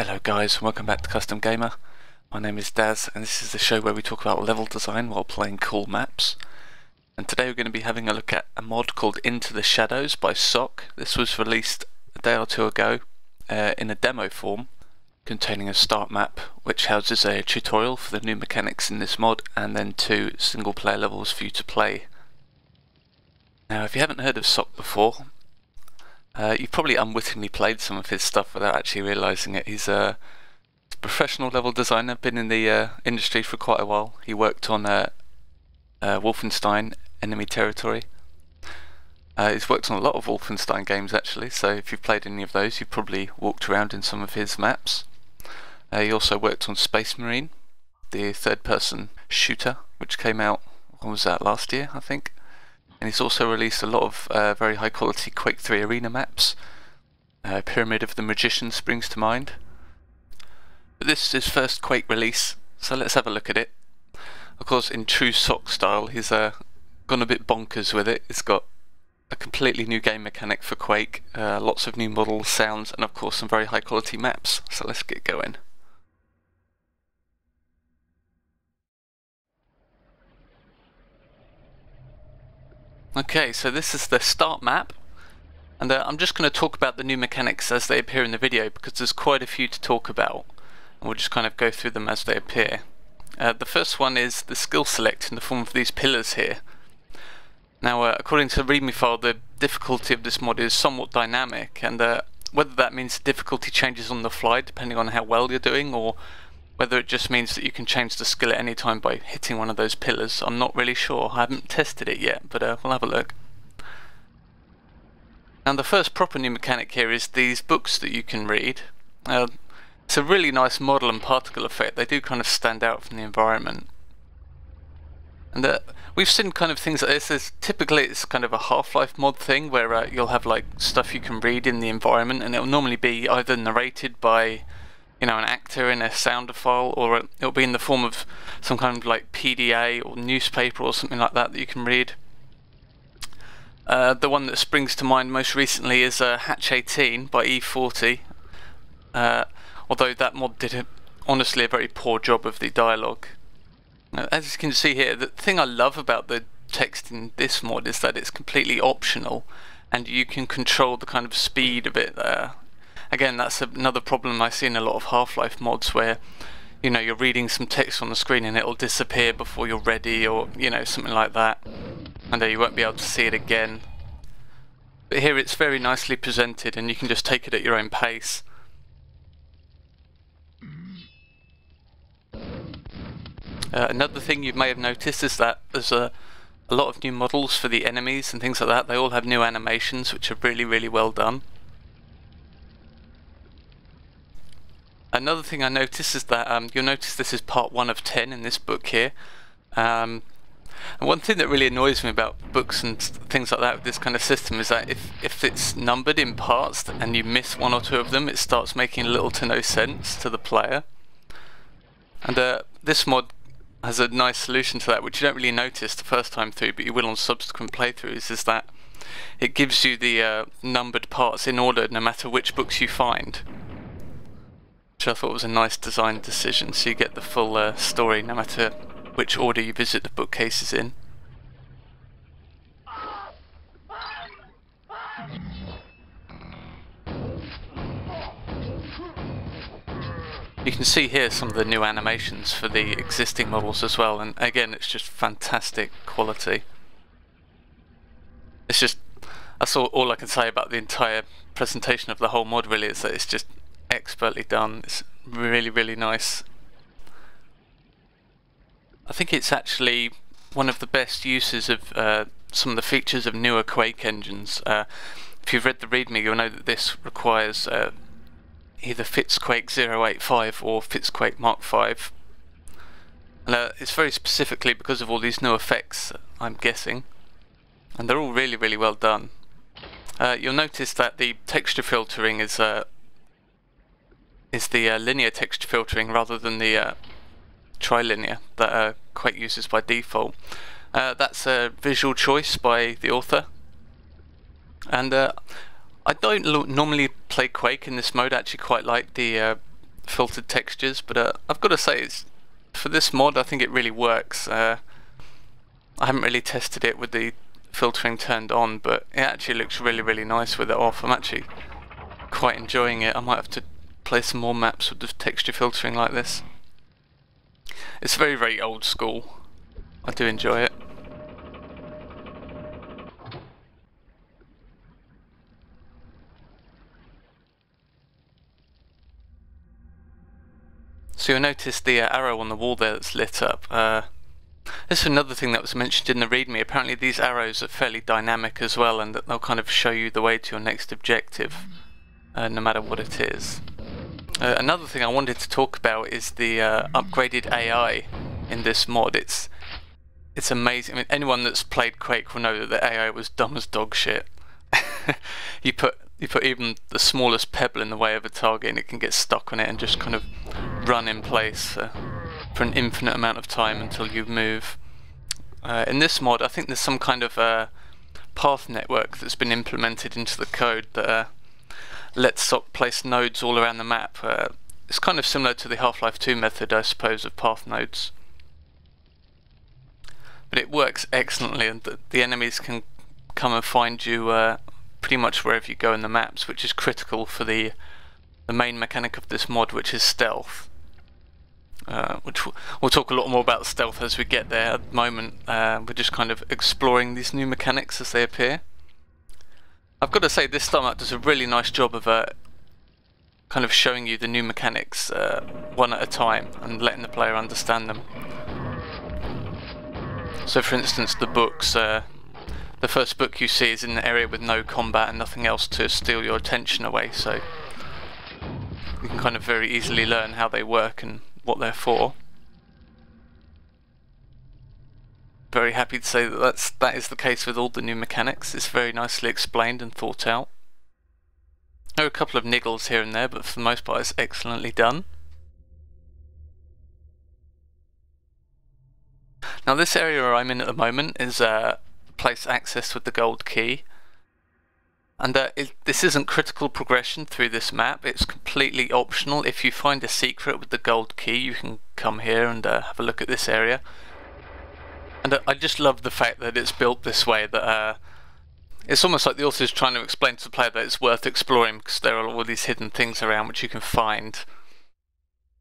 Hello guys, welcome back to Custom Gamer. My name is Daz and this is the show where we talk about level design while playing cool maps. And today we're going to be having a look at a mod called Into the Shadows by Sock. This was released a day or two ago in a demo form containing a start map which houses a tutorial for the new mechanics in this mod and then 2 single player levels for you to play. Now if you haven't heard of Sock before, you've probably unwittingly played some of his stuff without actually realising it. He's a professional level designer, been in the industry for quite a while. He worked on Wolfenstein Enemy Territory. He's worked on a lot of Wolfenstein games actually, so if you've played any of those you've probably walked around in some of his maps. He also worked on Space Marine, the third person shooter, which came out, when was that, last year I think? And he's also released a lot of very high quality Quake 3 arena maps. Pyramid of the Magician springs to mind. But this is his first Quake release, so let's have a look at it. Of course, in true Sock style, he's gone a bit bonkers with it. It's got a completely new game mechanic for Quake, lots of new models, sounds, and of course some very high quality maps. So let's get going. Okay, so this is the start map, and I'm just going to talk about the new mechanics as they appear in the video because there's quite a few to talk about, and we'll just kind of go through them as they appear. The first one is the skill select in the form of these pillars here. Now according to the README file, the difficulty of this mod is somewhat dynamic, and whether that means the difficulty changes on the fly depending on how well you're doing, or whether it just means that you can change the skill at any time by hitting one of those pillars, I'm not really sure. I haven't tested it yet, but we'll have a look. And the first proper new mechanic here is these books that you can read. It's a really nice model and particle effect. They do kind of stand out from the environment. And we've seen kind of things like this. Typically it's kind of a Half-Life mod thing where you'll have like stuff you can read in the environment, and it'll normally be either narrated by an actor in a sounder file, or it'll be in the form of some kind of like PDA or newspaper or something like that you can read. The one that springs to mind most recently is Hatch 18 by E40, although that mod did honestly a very poor job of the dialogue. As you can see here, the thing I love about the text in this mod is that it's completely optional and you can control the kind of speed of it there. Again, that's another problem I see in a lot of Half-Life mods where you're reading some text on the screen and it'll disappear before you're ready, or something like that, and you won't be able to see it again. But here it's very nicely presented and you can just take it at your own pace. Another thing you may have noticed is that there's a lot of new models for the enemies and things like that. They all have new animations which are really, really well done. Another thing I noticed is that you'll notice this is part 1 of 10 in this book here. And one thing that really annoys me about books and things like that with this kind of system is that if it's numbered in parts and you miss 1 or 2 of them, it starts making little to no sense to the player. And this mod has a nice solution to that, which you don't really notice the first time through, but you will on subsequent playthroughs, is that it gives you the numbered parts in order no matter which books you find. Which I thought was a nice design decision, so you get the full story no matter which order you visit the bookcases in. You can see here some of the new animations for the existing models as well, and again it's just fantastic quality. It's just, that's all I can say about the entire presentation of the whole mod really, is that it's just expertly done. It's really, really nice. I think it's actually one of the best uses of some of the features of newer Quake engines. If you've read the README, you'll know that this requires either Fitzquake 085 or Fitzquake Mark V. And it's very specifically because of all these new effects, I'm guessing, and they're all really, really well done. You'll notice that the texture filtering is the linear texture filtering rather than the trilinear that Quake uses by default. That's a visual choice by the author, and I don't normally play Quake in this mode. I actually quite like the filtered textures, but I've got to say, for this mod I think it really works. I haven't really tested it with the filtering turned on, but it actually looks really nice with it off. I'm actually quite enjoying it. I might have to play some more maps with the texture filtering like this. It's very old school. I do enjoy it. So you'll notice the arrow on the wall there that's lit up. This is another thing that was mentioned in the readme. Apparently these arrows are fairly dynamic as well, and that they'll kind of show you the way to your next objective, no matter what it is. Another thing I wanted to talk about is the upgraded AI in this mod. It's amazing. I mean, anyone that's played Quake will know that the AI was dumb as dog shit. You put even the smallest pebble in the way of a target and it can get stuck on it and just kind of run in place for an infinite amount of time until you move. In this mod I think there's some kind of path network that's been implemented into the code that lets SOC place nodes all around the map. It's kind of similar to the Half-Life 2 method, I suppose, of path nodes. But it works excellently, and the enemies can come and find you pretty much wherever you go in the maps, which is critical for the main mechanic of this mod, which is stealth. Which we'll talk a lot more about stealth as we get there. At the moment we're just kind of exploring these new mechanics as they appear. I've got to say, this StarMap does a really nice job of kind of showing you the new mechanics one at a time and letting the player understand them. So for instance, the books, the first book you see is in an area with no combat and nothing else to steal your attention away, so you can kind of very easily learn how they work and what they're for. Very happy to say that that is the case with all the new mechanics. It's very nicely explained and thought out. There are a couple of niggles here and there, but for the most part it's excellently done. Now this area I'm in at the moment is a place accessed with the gold key, and this isn't critical progression through this map. It's completely optional. If you find a secret with the gold key, you can come here and have a look at this area. And I just love the fact that it's built this way, that it's almost like the author is trying to explain to the player that it's worth exploring, because there are all these hidden things around which you can find.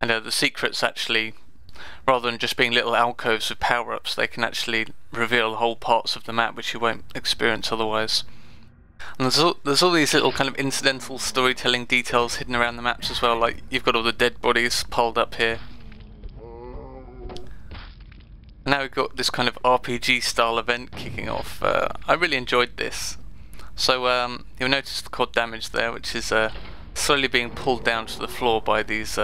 And the secrets actually, rather than just being little alcoves with power-ups, they can actually reveal whole parts of the map which you won't experience otherwise. And there's all these little kind of incidental storytelling details hidden around the maps as well, like you've got all the dead bodies piled up here. Now we've got this kind of RPG style event kicking off. I really enjoyed this. So you'll notice the quad damage there, which is slowly being pulled down to the floor by these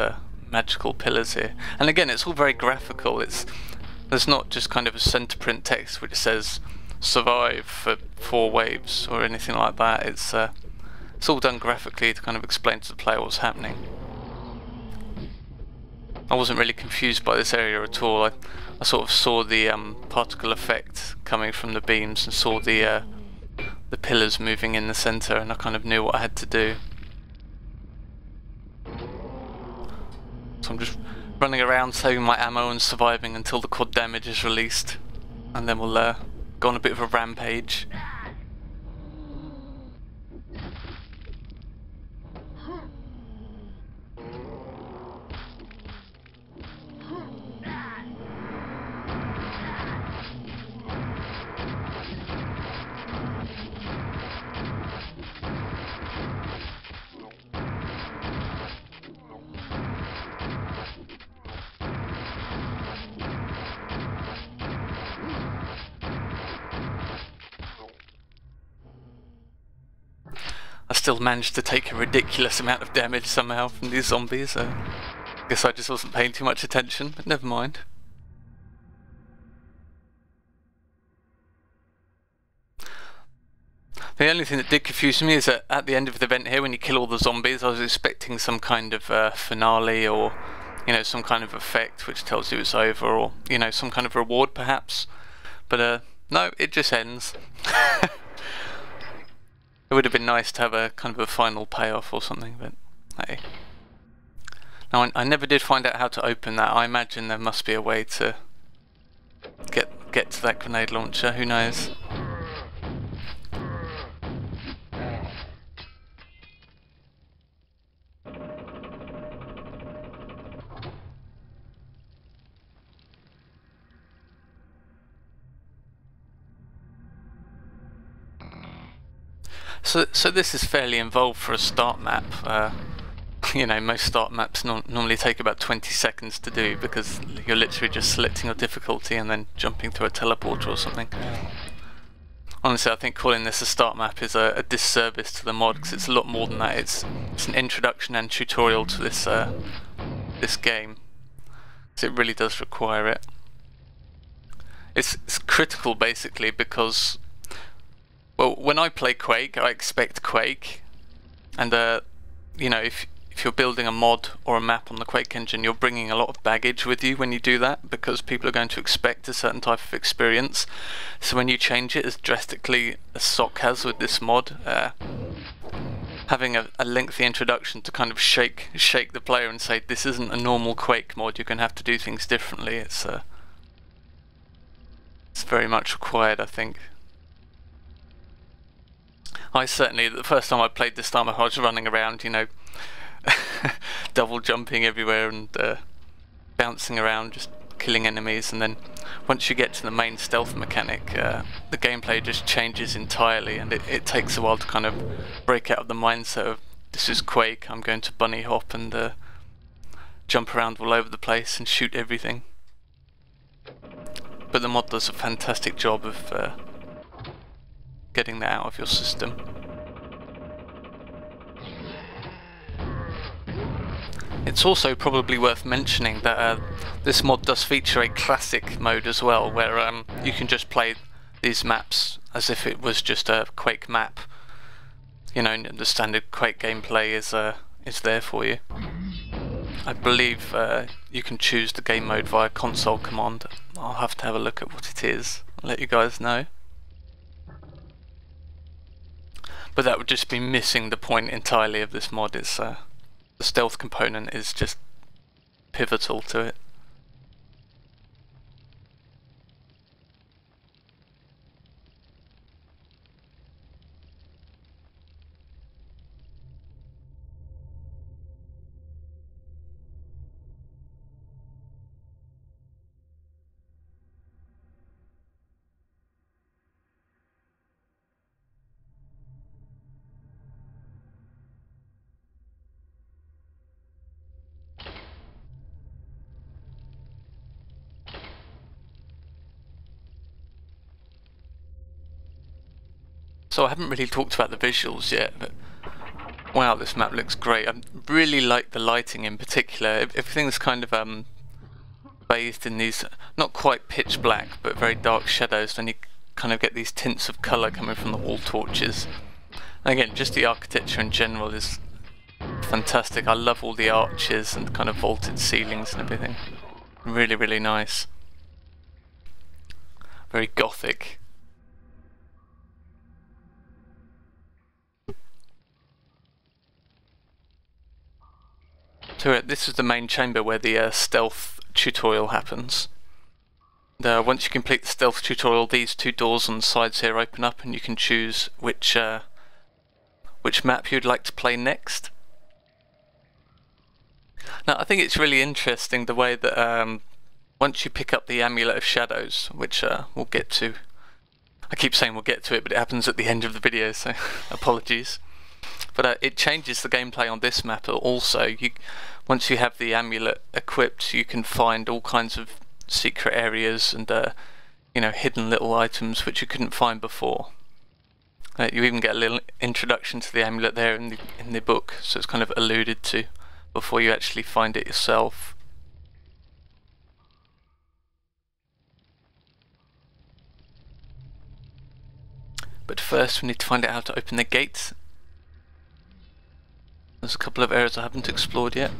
magical pillars here. And again, it's all very graphical. There's not just kind of a center print text which says survive for 4 waves or anything like that. It's all done graphically to kind of explain to the player what's happening. I wasn't really confused by this area at all. I sort of saw the particle effect coming from the beams and saw the pillars moving in the center, and I kind of knew what I had to do. So I'm just running around saving my ammo and surviving until the quad damage is released, and then we'll go on a bit of a rampage. I still managed to take a ridiculous amount of damage somehow from these zombies. I guess I just wasn't paying too much attention, but never mind. The only thing that did confuse me is that at the end of the event here, when you kill all the zombies, I was expecting some kind of finale, or some kind of effect which tells you it's over, or some kind of reward perhaps. But no, it just ends. It would have been nice to have a kind of a final payoff or something, but hey. Now I never did find out how to open that. I imagine there must be a way to get to that grenade launcher, who knows. So this is fairly involved for a start map. You know, most start maps normally take about 20 seconds to do because you're literally just selecting your difficulty and then jumping through a teleporter or something. Honestly, I think calling this a start map is a disservice to the mod because it's a lot more than that. It's an introduction and tutorial to this game. So it really does require it. It's critical basically because, well, when I play Quake, I expect Quake, and you know, if you're building a mod or a map on the Quake engine, you're bringing a lot of baggage with you when you do that, because people are going to expect a certain type of experience. So when you change it as drastically as SOC has with this mod, having a lengthy introduction to kind of shake the player and say this isn't a normal Quake mod, you're going to have to do things differently. It's very much required, I think. I certainly, the first time I played this time, I was running around, you know, double jumping everywhere and bouncing around, just killing enemies, and then once you get to the main stealth mechanic, the gameplay just changes entirely, and it takes a while to kind of break out of the mindset of this is Quake, I'm going to bunny hop and jump around all over the place and shoot everything. But the mod does a fantastic job of getting that out of your system. It's also probably worth mentioning that this mod does feature a classic mode as well, where you can just play these maps as if it was just a Quake map. You know, the standard Quake gameplay is there for you. I believe you can choose the game mode via console command. I'll have to have a look at what it is. I'll let you guys know. But that would just be missing the point entirely of this mod. It's the stealth component is just pivotal to it. So I haven't really talked about the visuals yet, but wow, this map looks great. I really like the lighting in particular. Everything's kind of bathed in these, not quite pitch black, but very dark shadows, and you kind of get these tints of colour coming from the wall torches. And again, just the architecture in general is fantastic. I love all the arches and kind of vaulted ceilings and everything. Really, really nice. Very gothic. So this is the main chamber where the stealth tutorial happens. Once you complete the stealth tutorial, these two doors on the sides here open up, and you can choose which map you'd like to play next. Now I think it's really interesting the way that once you pick up the Amulet of Shadows, which we'll get to. I keep saying we'll get to it, but it happens at the end of the video, so apologies. But it changes the gameplay on this map also. Once you have the amulet equipped, you can find all kinds of secret areas and you know, hidden little items which you couldn't find before. You even get a little introduction to the amulet there in the book, so it's kind of alluded to before you actually find it yourself. But first we need to find out how to open the gates. There's a couple of areas I haven't explored yet.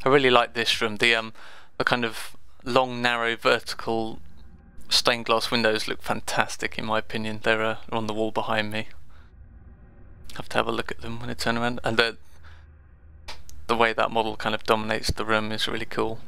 I really like this room. The kind of long, narrow, vertical stained glass windows look fantastic in my opinion. They're on the wall behind me. Have to have a look at them when I turn around, and the way that model kind of dominates the room is really cool.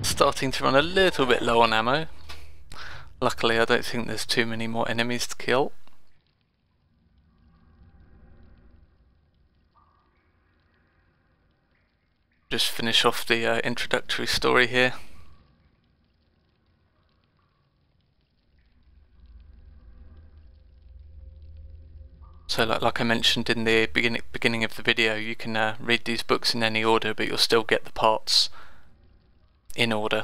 Starting to run a little bit low on ammo. Luckily I don't think there's too many more enemies to kill. Just finish off the introductory story here. So like I mentioned in the beginning of the video, you can read these books in any order, but you'll still get the parts in order.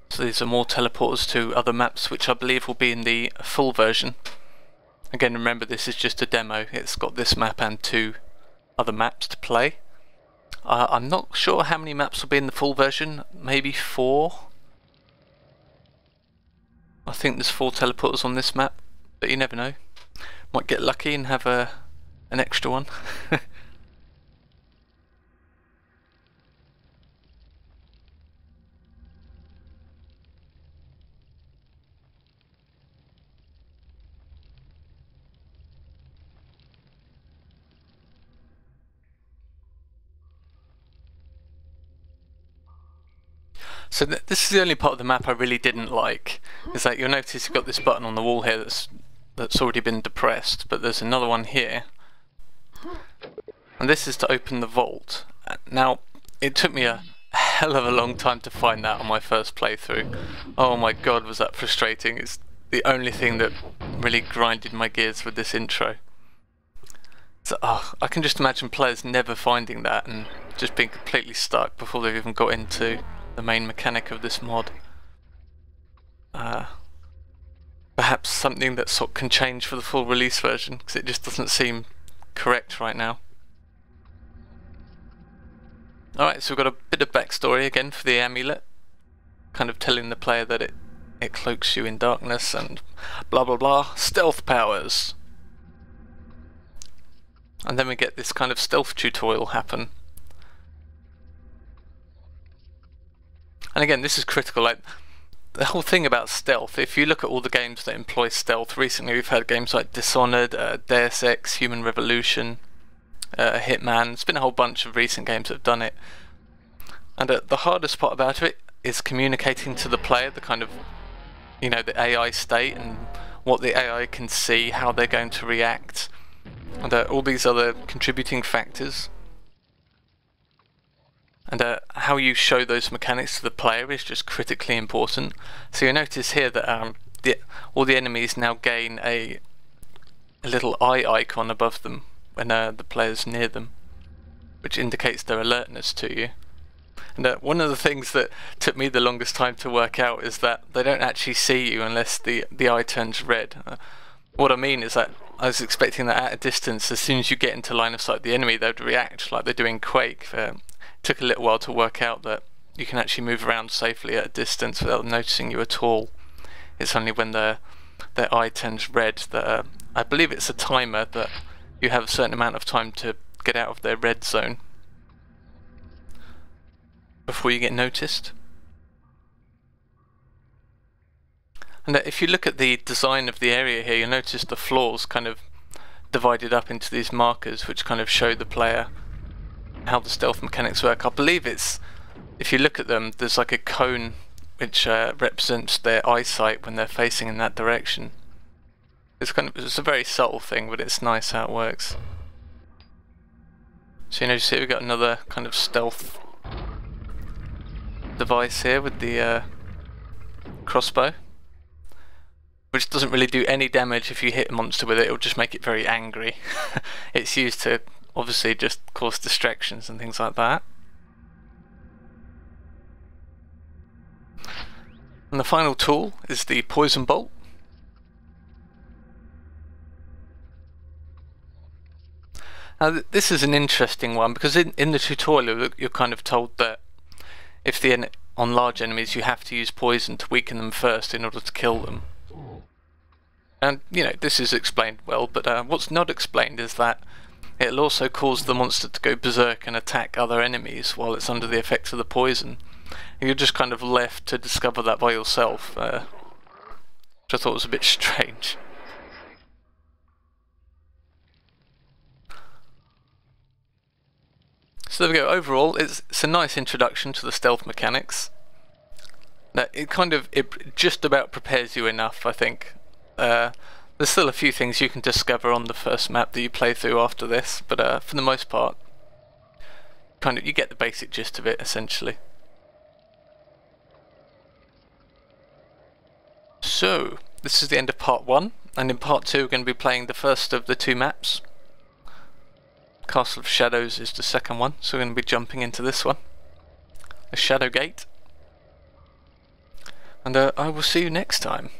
So these are more teleporters to other maps, which I believe will be in the full version. Again, remember this is just a demo. It's got this map and 2 other maps to play. I'm not sure how many maps will be in the full version, maybe 4. I think there's 4 teleporters on this map, but you never know. Might get lucky and have an extra one. So this is the only part of the map I really didn't like, is that you'll notice you've got this button on the wall here that's already been depressed, but there's another one here, and this is to open the vault. Now, it took me a hell of a long time to find that on my first playthrough. Oh my god, was that frustrating. It's the only thing that really grinded my gears with this intro. So, I can just imagine players never finding that and just being completely stuck before they've even got into the main mechanic of this mod. Perhaps something that sort of can change for the full release version, because it just doesn't seem correct right now. Alright, so we've got a bit of backstory again for the amulet, kind of telling the player that it cloaks you in darkness and blah blah blah, stealth powers. And then we get this kind of stealth tutorial happen. And again, this is critical. Like, the whole thing about stealth, if you look at all the games that employ stealth, recently we've had games like Dishonored, Deus Ex, Human Revolution, Hitman. There's been a whole bunch of recent games that have done it. And the hardest part about it is communicating to the player the kind of, you know, the AI state and what the AI can see, how they're going to react, and all these other contributing factors. And how you show those mechanics to the player is just critically important. So you'll notice here that all the enemies now gain a little eye icon above them when the player's near them, which indicates their alertness to you. And one of the things that took me the longest time to work out is that they don't actually see you unless the eye turns red. What I mean is that I was expecting that at a distance, as soon as you get into line of sight of the enemy, they'd react like they do in Quake. Took a little while to work out that you can actually move around safely at a distance without noticing you at all. It's only when their eye turns red that I believe it's a timer that you have a certain amount of time to get out of their red zone before you get noticed. And if you look at the design of the area here, you'll notice the floors kind of divided up into these markers which kind of show the player how the stealth mechanics work. I believe it's, if you look at them, there's like a cone which represents their eyesight when they're facing in that direction. It's a very subtle thing, but it's nice how it works. So you see we've got another kind of stealth device here with the crossbow, which doesn't really do any damage if you hit a monster with it. It'll just make it very angry. It's used to obviously just cause distractions and things like that. And the final tool is the poison bolt. Now this is an interesting one, because in the tutorial you're kind of told that if on large enemies you have to use poison to weaken them first in order to kill them. And you know, this is explained well, but what's not explained is that it'll also cause the monster to go berserk and attack other enemies while it's under the effects of the poison. And you're just kind of left to discover that by yourself, which I thought was a bit strange. So there we go. Overall, it's a nice introduction to the stealth mechanics. Now, it just about prepares you enough, I think. There's still a few things you can discover on the first map that you play through after this, but for the most part, you get the basic gist of it essentially. So this is the end of part 1, and in part 2 we're going to be playing the first of the 2 maps. Castle of Shadows is the second one, so we're going to be jumping into this one, the Shadow Gate, and I will see you next time.